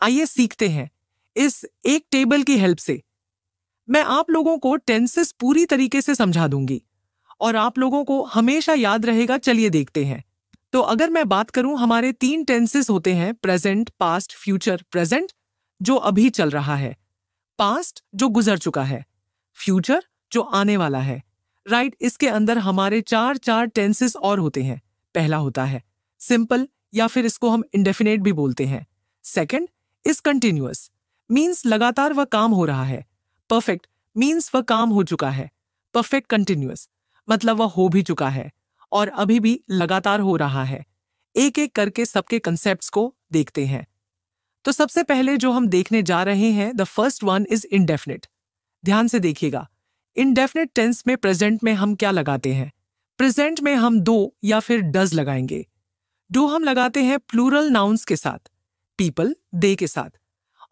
आइए सीखते हैं इस एक टेबल की हेल्प से। मैं आप लोगों को टेंसेस पूरी तरीके से समझा दूंगी और आप लोगों को हमेशा याद रहेगा। चलिए देखते हैं। तो अगर मैं बात करूं, हमारे 3 टेंसेस होते हैं, प्रेजेंट, पास्ट, फ्यूचर। प्रेजेंट जो अभी चल रहा है, पास्ट जो गुजर चुका है, फ्यूचर जो आने वाला है। राइट, इसके अंदर हमारे चार टेंसेस और होते हैं। पहला होता है सिंपल, या फिर इसको हम इंडेफिनेट भी बोलते हैं। सेकंड इज कंटिन्यूअस, मीन्स लगातार वह काम हो रहा है। परफेक्ट मीन्स वह काम हो चुका है। परफेक्ट कंटिन्यूअस मतलब वह हो भी चुका है और अभी भी लगातार हो रहा है। एक एक करके सबके कंसेप्ट्स को देखते हैं। तो सबसे पहले जो हम देखने जा रहे हैं, the first one is indefinite. ध्यान से देखिएगा, इंडेफिनिट टेंस में प्रेजेंट में हम क्या लगाते हैं? प्रेजेंट में हम डू या फिर डज लगाएंगे। डू हम लगाते हैं प्लूरल नाउन्स के साथ, पीपल, दे के साथ,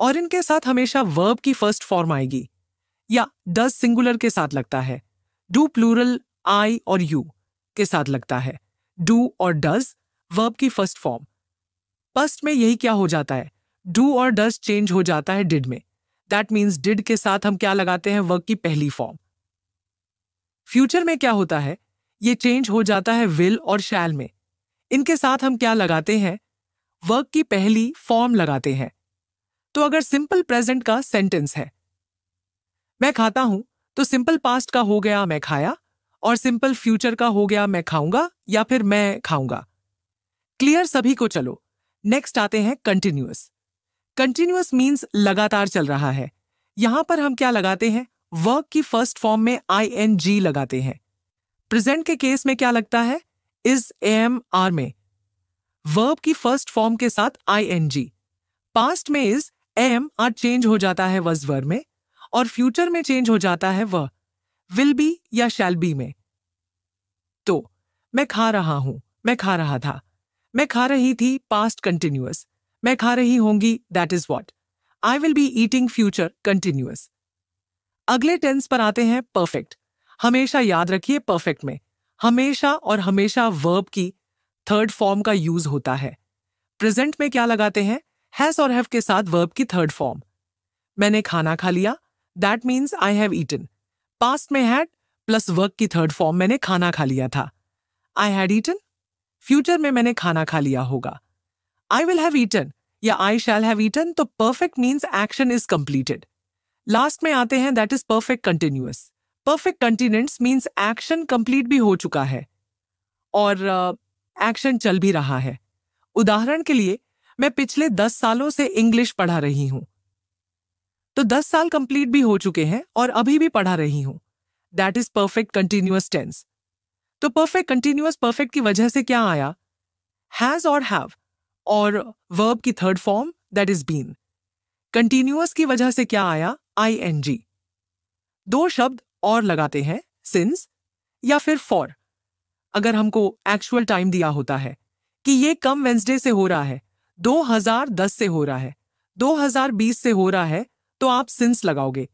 और इनके साथ हमेशा वर्ब की फर्स्ट फॉर्म आएगी। या डज सिंगुलर के साथ लगता है, डू प्लूरल आई और यू के साथ लगता है। डू और डज वर्ब की फर्स्ट फॉर्म। पास्ट में यही क्या हो जाता है, डू और डज चेंज हो जाता है डिड में। दैट मीन्स डिड के साथ हम क्या लगाते हैं, वर्ब की पहली फॉर्म। फ्यूचर में क्या होता है, ये चेंज हो जाता है विल और शैल में। इनके साथ हम क्या लगाते हैं, वर्ब की पहली फॉर्म लगाते हैं। तो अगर सिंपल प्रेजेंट का सेंटेंस है, मैं खाता हूं, तो सिंपल पास्ट का हो गया मैं खाया, और सिंपल फ्यूचर का हो गया मैं खाऊंगा या फिर मैं खाऊंगा। क्लियर सभी को? चलो नेक्स्ट आते हैं कंटिन्यूअस। कंटिन्यूअस मीन्स लगातार चल रहा है। यहां पर हम क्या लगाते हैं, वर्ब की फर्स्ट फॉर्म में आईएनजी लगाते हैं। प्रेजेंट के केस में क्या लगता है, इज, एम, आर में वर्ब की फर्स्ट फॉर्म के साथ आईएनजी। पास्ट में इज, एम, आर चेंज हो जाता है वज वर्ब में, और फ्यूचर में चेंज हो जाता है वह विल बी या शैल बी में। तो मैं खा रहा हूं, मैं खा रहा था, मैं खा रही थी, पास्ट कंटिन्यूअस। मैं खा रही होंगी, that is what. I will be eating, future continuous. अगले टेंस पर आते हैं परफेक्ट। हमेशा याद रखिए, परफेक्ट में हमेशा और हमेशा वर्ब की थर्ड फॉर्म का यूज होता है। प्रेजेंट में क्या लगाते हैं, हैज और हैव के साथ वर्ब की थर्ड फॉर्म। मैंने खाना खा लिया, that means I have eaten. Past में हैड प्लस वर्ब की थर्ड फॉर्म, मैंने खाना खा लिया था, आई हैड ईटन। फ्यूचर में मैंने खाना खा लिया होगा, आई विल हैव ईटन या आई शैल हैव ईटन। तो perfect means action is completed. Last में आते हैं, that is perfect continuous. Perfect continuous means action complete भी हो चुका है और एक्शन चल भी रहा है। उदाहरण के लिए, मैं पिछले 10 सालों से इंग्लिश पढ़ा रही हूं। तो 10 साल कंप्लीट भी हो चुके हैं और अभी भी पढ़ा रही हूं। That is perfect continuous tense. तो परफेक्ट कंटिन्यूअस परफेक्ट की वजह से क्या आया, हैज और हैव और वर्ब की third form, that is been. Continuous की वजह से क्या आया, आईएनजी। 2 शब्द और लगाते हैं, सिंस या फिर फॉर। अगर हमको एक्चुअल टाइम दिया होता है कि ये कम वेंसडे से हो रहा है, 2010 से हो रहा है, 2020 से हो रहा है, तो आप सिंस लगाओगे।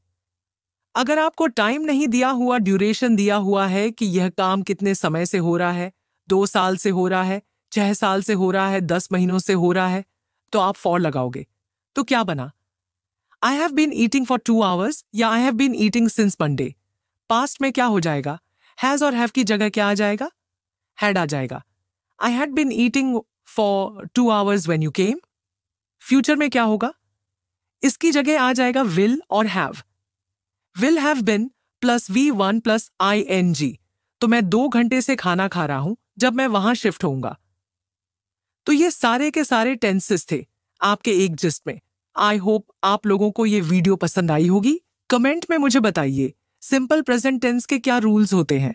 अगर आपको टाइम नहीं दिया हुआ, ड्यूरेशन दिया हुआ है कि यह काम कितने समय से हो रहा है, 2 साल से हो रहा है, 6 साल से हो रहा है, 10 महीनों से हो रहा है, तो आप फॉर लगाओगे। तो क्या बना, I have been eating for 2 hours या I have been eating since Monday. Past में क्या हो जाएगा, हैज और हैव की जगह क्या आ जाएगा, हैड आ जाएगा। I had been eating for 2 hours when you came. Future में क्या होगा, इसकी जगह आ जाएगा विल और have. Will have been plus V1 plus ING। तो मैं 2 घंटे से खाना खा रहा हूं जब मैं वहां शिफ्ट होऊंगा। तो ये सारे के सारे टेंसेस थे आपके एक जिस्ट में। आई होप आप लोगों को ये वीडियो पसंद आई होगी। कमेंट में मुझे बताइए सिंपल प्रेजेंट टेंस के क्या रूल्स होते हैं।